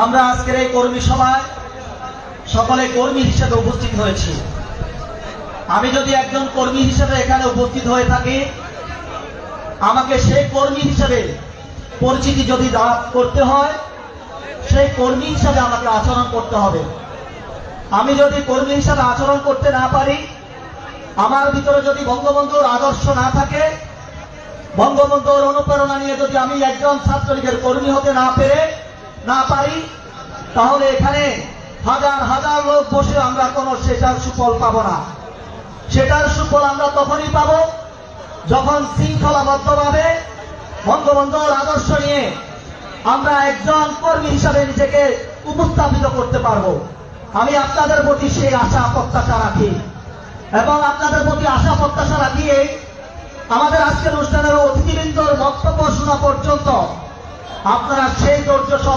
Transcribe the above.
আমরা আজকের এই কর্মী সভায় সকলে কর্মী হিসেবে উপস্থিত হয়েছি। আমি যদি একজন কর্মী হিসেবে এখানে উপস্থিত হয়ে থাকি, আমাকে সেই কর্মী হিসেবে পরিচিতি যদি লাভ করতে হয়, সেই কর্মী হিসেবে আমাকে আচরণ করতে হবে। আমি যদি কর্মী হিসেবে আচরণ করতে না পারি, আমার ভিতরে যদি বঙ্গবন্ধুর আদর্শ না থাকে, বঙ্গবন্ধুর অনুপ্রেরণা নিয়ে যদি আমি একজন ছাত্রলীগের কর্মী হতে না পারি, তাহলে এখানে হাজার হাজার লোক বসে আমরা কোনো সেটার সুফল পাবো না। সেটার সুফল আমরা তখনই পাব যখন শৃঙ্খলাবদ্ধভাবে বঙ্গবন্ধুর আদর্শ নিয়ে আমরা একজন কর্মী হিসাবে নিজেকে উপস্থাপিত করতে পারবো। আমি আপনাদের প্রতি সেই আশা প্রত্যাশা রাখি এবং আপনাদের প্রতি আশা প্রত্যাশা রাখিয়ে আমাদের আজকের অনুষ্ঠানের অতিথিবৃন্দর বক্তব্য শোনা পর্যন্ত আপনারা সেই ধৈর্য সহ